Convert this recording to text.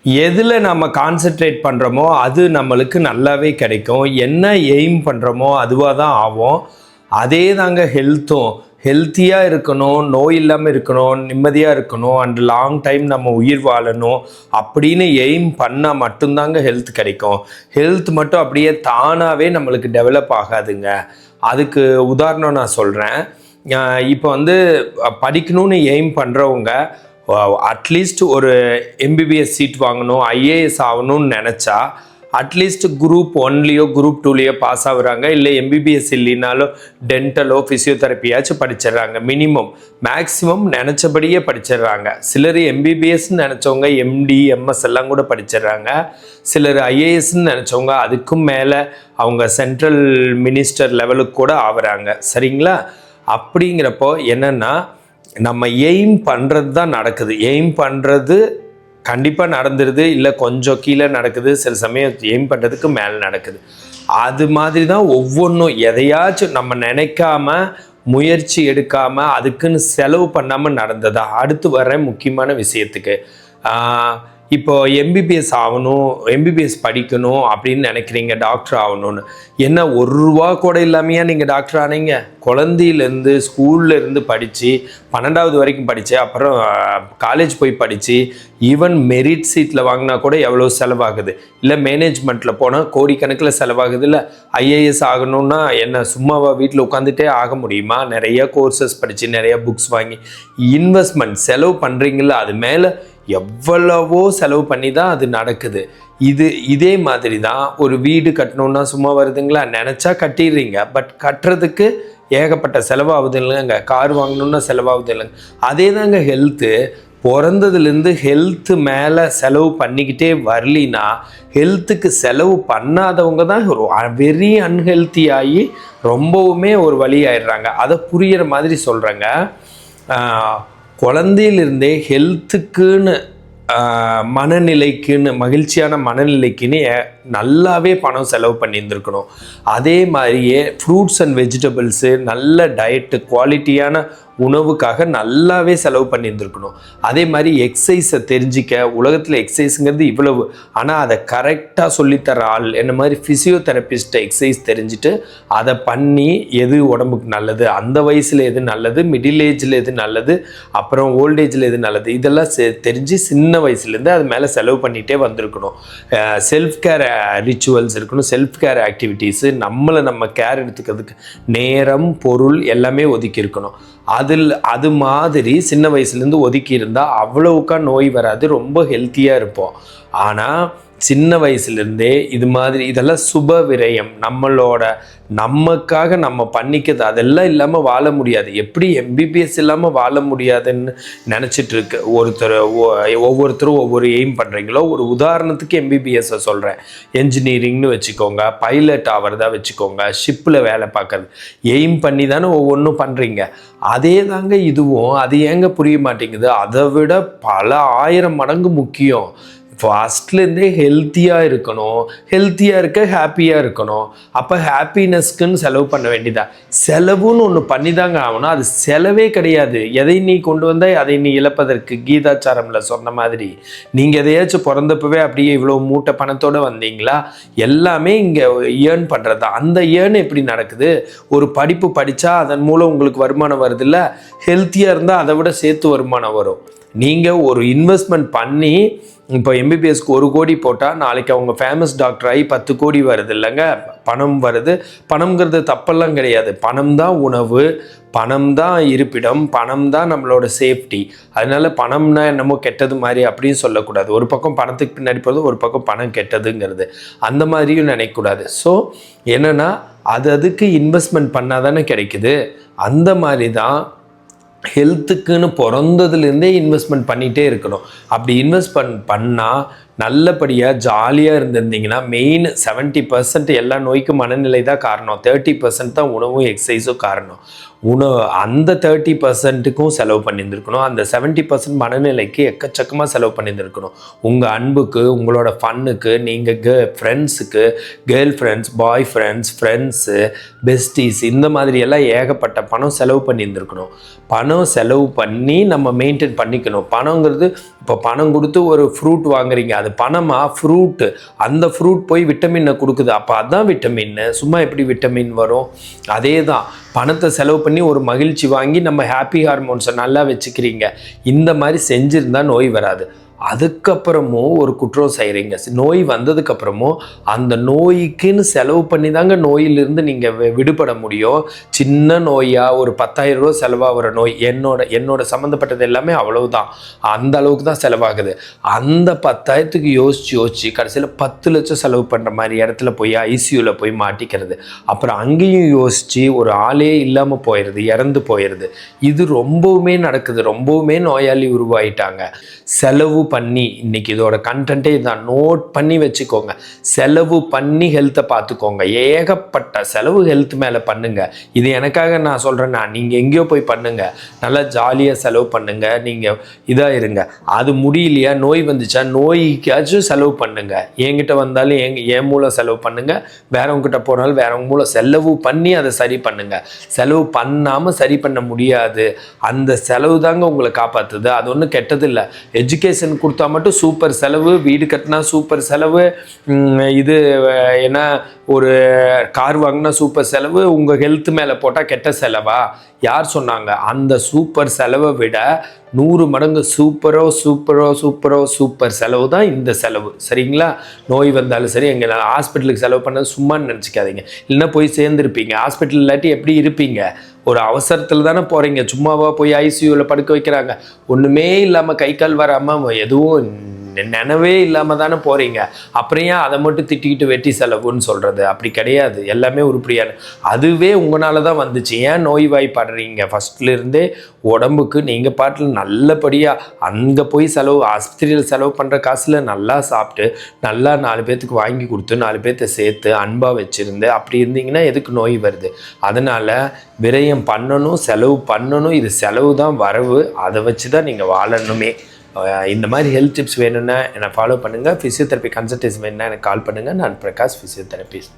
எதில் நம்ம கான்சென்ட்ரேட் பண்ணுறோமோ அது நம்மளுக்கு நல்லாவே கிடைக்கும். என்ன எய்ம் பண்ணுறோமோ அதுவாக தான் ஆகும். அதே தாங்க ஹெல்த்தும். ஹெல்த்தியாக இருக்கணும், நோய் இல்லாமல் இருக்கணும், நிம்மதியாக இருக்கணும், அண்ட் லாங் டைம் நம்ம உயிர் வாழணும் அப்படின்னு எய்ம் பண்ணால் மட்டும்தாங்க ஹெல்த் கிடைக்கும். ஹெல்த் மட்டும் அப்படியே தானாகவே நம்மளுக்கு டெவலப் ஆகாதுங்க. அதுக்கு உதாரணம் நான் சொல்கிறேன். இப்போ படிக்கணும்னு எய்ம் பண்ணுறவங்க அட்லீஸ்ட் ஒரு எம்பிபிஎஸ் சீட் வாங்கணும், ஐஏஎஸ் ஆகணும்னு நினச்சா அட்லீஸ்ட் குரூப் 1லேயோ குரூப் 2லேயோ பாஸ் ஆகுறாங்க. இல்லை எம்பிபிஎஸ் இல்லைனாலும் டென்டலோ ஃபிசியோதெரப்பியாச்சும் படிச்சிடுறாங்க. மேக்ஸிமம் நினச்சபடியே படிச்சிடுறாங்க. சிலர் எம்பிபிஎஸ்ன்னு நினச்சவங்க எம்டி எம்எஸ் எல்லாம் கூட படிச்சிடுறாங்க. சிலர் ஐஏஎஸ்ன்னு நினச்சவங்க அதுக்கும் மேலே அவங்க சென்ட்ரல் மினிஸ்டர் லெவலுக்கு கூட ஆகுறாங்க. சரிங்களா? அப்படிங்கிறப்போ என்னென்னா நம்ம எய்ம் பண்ணுறது தான் நடக்குது. எய்ம் பண்ணுறது கண்டிப்பாக நடந்துடுது, இல்லை கொஞ்சம் கீழே நடக்குது, சில சமயம் எய்ம் பண்ணுறதுக்கு மேலே நடக்குது. அது மாதிரி தான் ஒவ்வொன்றும். எதையாச்சும் நம்ம நினைக்காம முயற்சி எடுக்காமல் அதுக்குன்னு செலவு பண்ணாமல் நடந்ததா. அடுத்து வர முக்கியமான விஷயத்துக்கு, இப்போ எம்பிபிஎஸ் ஆகணும், எம்பிபிஎஸ் படிக்கணும் அப்படின்னு நினைக்கிறீங்க, டாக்டர் ஆகணும்னு. என்ன ₹1 கூட இல்லாமையா நீங்கள் டாக்டர் ஆனீங்க? குழந்தையிலேருந்து ஸ்கூல்லேருந்து படித்து 12வது வரைக்கும் படித்து அப்புறம் காலேஜ் போய் படித்து ஈவன் மெரிட் சீட்டில் வாங்கினா கூட எவ்வளோ செலவாகுது. இல்லை மேனேஜ்மெண்ட்டில் போனால் கோடிக்கணக்கில் செலவாகுது. இல்லை ஐஏஎஸ் ஆகணும்னா என்ன சும்மாவா வீட்டில் உட்காந்துட்டே ஆக முடியுமா? நிறைய கோர்சஸ் படித்து நிறைய புக்ஸ் வாங்கி இன்வெஸ்ட்மெண்ட் செலவு பண்ணுறீங்களா, அது மேலே எவ்வளவோ செலவு பண்ணி தான் அது நடக்குது. இதே மாதிரி தான் ஒரு வீடு கட்டணுன்னா சும்மா வருதுங்களா? நினச்சா கட்டிடுறீங்க, பட் கட்டுறதுக்கு ஏகப்பட்ட செலவாகுது இல்லைங்க. கார் வாங்கணுன்னா செலவாகுது இல்லைங்க. அதே தாங்க ஹெல்த்து. பிறந்ததுலேருந்து ஹெல்த்து மேலே செலவு பண்ணிக்கிட்டே வரலினா ஹெல்த்துக்கு செலவு பண்ணாதவங்க தான் வெரி அன்ஹெல்த்தி ஆகி ரொம்பவுமே ஒரு வழி ஆயிடுறாங்க. அதை புரிகிற மாதிரி சொல்கிறேங்க. குழந்தையிலிருந்தே ஹெல்த்துக்குன்னு மனநிலைக்குன்னு மகிழ்ச்சியான மனநிலைக்குன்னு நல்லாவே பணம் செலவு பண்ணியிருந்துருக்கணும். அதே மாதிரியே ஃப்ரூட்ஸ் அண்ட் வெஜிடபிள்ஸு, நல்ல டயட்டு, குவாலிட்டியான உணவுக்காக நல்லாவே செலவு பண்ணியிருந்துருக்கணும். அதே மாதிரி எக்ஸசைஸை தெரிஞ்சிக்க, உலகத்தில் எக்ஸசைஸுங்கிறது இவ்வளவு, ஆனால் அதை கரெக்டாக சொல்லித்தர ஆள் என்ன மாதிரி ஃபிசியோதெரபிஸ்ட்டை எக்ஸசைஸ் தெரிஞ்சுட்டு அதை பண்ணி எது உடம்புக்கு நல்லது, அந்த வயசில் எது நல்லது, மிடில் ஏஜில் எது நல்லது, அப்புறம் ஓல்டேஜில் எது நல்லது, இதெல்லாம் தெரிஞ்சு சின்ன வயசுலேருந்து அது மேலே செலவு பண்ணிகிட்டே வந்திருக்கணும். செல்ஃப் கேர் ரிச்சுவல்ஸ் இருக்கணும், செல்ஃப் கேர் ஆக்டிவிட்டீஸு, நம்ம கேர் எடுத்துக்கிறதுக்கு நேரம், பொருள் எல்லாமே ஒதுக்கி இருக்கணும். அது மாதிரி சின்ன வயசுலேருந்து ஒதுக்கி இருந்தால் அவ்வளவுக்கா நோய் வராது, ரொம்ப ஹெல்த்தியாக இருப்போம். ஆனால் சின்ன வயசுலேருந்தே இது மாதிரி இதெல்லாம் சுப விரயம், நமக்காக நம்ம பண்ணிக்கிறது, அதெல்லாம் இல்லாமல் வாழ முடியாது. எப்படி எம்பிபிஎஸ் இல்லாமல் வாழ முடியாதுன்னு நினச்சிட்டு இருக்கு ஒவ்வொருத்தரும் ஒவ்வொரு எய்ம் பண்ணுறீங்களோ. ஒரு உதாரணத்துக்கு எம்பிபிஎஸ்ஸை சொல்கிறேன். என்ஜினியரிங்னு வச்சுக்கோங்க, பைலட் ஆகிறதா வச்சுக்கோங்க, ஷிப்பில் வேலை பார்க்குறது, எய்ம் பண்ணி தானே ஒவ்வொன்றும் பண்ணுறீங்க. அதே தாங்க இதுவும். அது ஏங்க புரிய மாட்டேங்குது? அதை விட பல 1000 மடங்கு முக்கியம். ஃபஸ்ட்லேருந்தே ஹெல்த்தியாக இருக்கணும், ஹெல்த்தியாக இருக்க ஹாப்பியாக இருக்கணும். அப்போ ஹாப்பினஸ்க்குன்னு செலவு பண்ண வேண்டியதா? செலவுன்னு ஒன்று பண்ணி தாங்க ஆகணும். அது செலவே கிடையாது. எதை நீ கொண்டு வந்தால் அதை நீ இழப்பதற்கு, கீதாச்சாரமில் சொன்ன மாதிரி. நீங்கள் எதையாச்சும் பிறந்தப்பவே அப்படியே இவ்வளோ மூட்டை பணத்தோடு வந்தீங்களா? எல்லாமே இங்கே ஏர்ன் பண்ணுறது தான். அந்த ஏர்ன் எப்படி நடக்குது? ஒரு படிப்பு படித்தா அதன் மூலம் உங்களுக்கு வருமானம் வருது இல்லை? ஹெல்த்தியாக இருந்தால் அதை விட சேர்த்து வருமானம் வரும். நீங்கள் ஒரு இன்வெஸ்ட்மெண்ட் பண்ணி இப்போ எம்பிபிஎஸ்க்கு 1 கோடி போட்டால் நாளைக்கு அவங்க ஃபேமஸ் டாக்டர் ஆகி 10 கோடி வருது இல்லைங்க. பணம் வருது. பணம்ங்கிறது தப்பெல்லாம் கிடையாது. பணம் தான் உணவு, பணம் தான் இருப்பிடம், பணம் தான் நம்மளோட சேஃப்டி. அதனால பணம்னா என்னமோ கெட்டது மாதிரி அப்படின்னு சொல்லக்கூடாது. ஒரு பக்கம் பணத்துக்கு பின்னாடி போகிறது, ஒரு பக்கம் பணம் கெட்டதுங்கிறது அந்த மாதிரியும் நினைக்கக்கூடாது. ஸோ என்னென்னா அதுக்கு இன்வெஸ்ட்மெண்ட் பண்ணால் தானே கிடைக்குது. அந்த மாதிரி தான் ஹெல்த்துக்குன்னு பிறந்ததுலேருந்தே இன்வெஸ்ட்மெண்ட் பண்ணிகிட்டே இருக்கணும். அப்படி இன்வெஸ்ட் பண்ணால் நல்லபடியாக ஜாலியாக இருந்திருந்தீங்கன்னா, மெயின் 70% எல்லா நோய்க்கும் மனநிலை தான் காரணம், 30% தான் உணவும் எக்ஸசைஸும் காரணம். அந்த 30%க்கும் செலவு பண்ணியிருந்துருக்கணும். அந்த 70% மனநிலைக்கு எக்கச்சக்கமாக செலவு பண்ணியிருந்துருக்கணும். உங்கள் அன்புக்கு, உங்களோட ஃபன்னுக்கு, நீங்கள் ஃப்ரெண்ட்ஸுக்கு, girl friends, bye friends, friends, besties, இந்த மாதிரியெல்லாம் ஏகப்பட்ட பணம் செலவு பண்ணியிருந்துருக்கணும். பணம் செலவு பண்ணி நம்ம மெயின்டைன் பண்ணிக்கணும். பணங்கிறது இப்போ பணம் கொடுத்து ஒரு ஃப்ரூட் வாங்குறீங்க, அது பணமா ஃப்ரூட்டு, அந்த ஃப்ரூட் போய் விட்டமினை கொடுக்குது, அப்போ அதுதான் விட்டமின். சும்மா எப்படி விட்டமின் வரும்? அதே தான், பணத்தை செலவு பண்ணி ஒரு மகிழ்ச்சி வாங்கி நம்ம ஹாப்பி ஹார்மோன்ஸை நல்லா வச்சுக்கிறீங்க. இந்த மாதிரி செஞ்சுருந்தா நோய் வராது. அதுக்கப்புறமும் ஒரு குற்றம் செய்கிறீங்க. நோய் வந்ததுக்கப்புறமும் அந்த நோய்க்குன்னு செலவு பண்ணி தாங்க நோயிலிருந்து நீங்கள் விடுபட முடியும். சின்ன நோயாக ஒரு 10,000 ரூபா செலவாகிற நோய், என்னோட சம்மந்தப்பட்டது எல்லாமே அவ்வளவுதான், அந்த அளவுக்கு தான் செலவாகுது. அந்த 10,000த்துக்கு யோசிச்சு கடைசியில் 10 லட்சம் செலவு பண்ணுற மாதிரி இடத்துல போய் ஐசியூவில் போய் மாட்டிக்கிறது. அப்புறம் அங்கேயும் யோசித்து ஒரு ஆளே இல்லாமல் போயிடுது, இறந்து போயிடுது. இது ரொம்பவுமே நடக்குது. ரொம்பவுமே நோயாளி உருவாயிட்டாங்க. செலவு பண்ணி, இன்னைக்கு இதோட கண்டென்ட்டே இதான், நோட் பண்ணி வச்சுக்கோங்க. செலவு பண்ணி ஹெல்த்தை பார்த்துக்கோங்க. ஏகப்பட்ட செலவு ஹெல்த் மேலே பண்ணுங்க. இது எனக்காக நான் சொல்கிறேன்னா, நீங்கள் எங்கேயோ போய் பண்ணுங்க, நல்லா ஜாலியாக செலவு பண்ணுங்க. நீங்கள் இதாக இருங்க. அது முடியலையா, நோய் வந்துச்சா, நோய்க்காச்சும் செலவு பண்ணுங்க. என்கிட்ட வந்தாலும் என் மூலம் செலவு பண்ணுங்க, வேறவங்ககிட்ட போனாலும் வேறவங்க மூலம் செலவு பண்ணி அதை சரி பண்ணுங்க. செலவு பண்ணாமல் சரி பண்ண முடியாது. அந்த செலவு தாங்க உங்களை காப்பாற்றுது. அது ஒன்றும் கெட்டது இல்லை. எஜுகேஷன் கொடுத்தா மட்டும் சூப்பர் செலவு, வீடு கட்டினா சூப்பர் செலவு, இது என்ன ஒரு கார் வாங்கினா சூப்பர் செலவு, உங்கள் ஹெல்த் மேலே போட்டால் கெட்ட செலவா? யார் சொன்னாங்க? அந்த சூப்பர் செலவை விட 100 மடங்கு சூப்பர் செலவு தான் இந்த செலவு. சரிங்களா? நோய் வந்தாலும் சரி, எங்கே ஹாஸ்பிட்டலுக்கு செலவு பண்ணது சும்மா நினச்சிக்காதீங்க. இல்லைன்னா போய் சேர்ந்துருப்பீங்க. ஹாஸ்பிட்டல் இல்லாட்டி எப்படி இருப்பீங்க? ஒரு அவசரத்தில் தானே போகிறீங்க. சும்மாவா போய் ஐசியூவில் படுக்க வைக்கிறாங்க? ஒன்றுமே இல்லாமல் கை கால் வராமல் எதுவும் நினைவே இல்லாமல் தானே போகிறீங்க. அப்புறம் ஏன் அதை மட்டும் திட்டிக்கிட்டு வெட்டி செலவுன்னு சொல்கிறது? அப்படி கிடையாது. எல்லாமே உருப்படியான, அதுவே உங்களால் தான் வந்துச்சு. ஏன் நோய் வாய்ப்படுறீங்க? ஃபஸ்ட்லேருந்தே உடம்புக்கு நீங்கள் பாட்டில் நல்லபடியாக அங்கே போய் செலவு, ஆஸ்பத்திரியில் செலவு பண்ணுற காசில் நல்லா சாப்பிட்டு, நல்லா 4 பேர்த்துக்கு வாங்கி கொடுத்து, 4 பேர்த்த சேர்த்து அன்பாக வச்சுருந்து அப்படி இருந்தீங்கன்னா எதுக்கு நோய் வருது? அதனால் விரயம் பண்ணணும், செலவு பண்ணணும். இது செலவு தான் வரவு. அதை வச்சு தான் நீங்கள் வாழணுமே. இந்த மாதிரி ஹெல்த் டிப்ஸ் வேணும்னா என்னை ஃபாலோ பண்ணுங்கள். ஃபிசியோதெரப்பி கன்சல்டேஷன் வேணும்னா எனக்கு கால் பண்ணுங்கள். நான் பிரகாஷ், ஃபிசியோதெரபிஸ்ட்.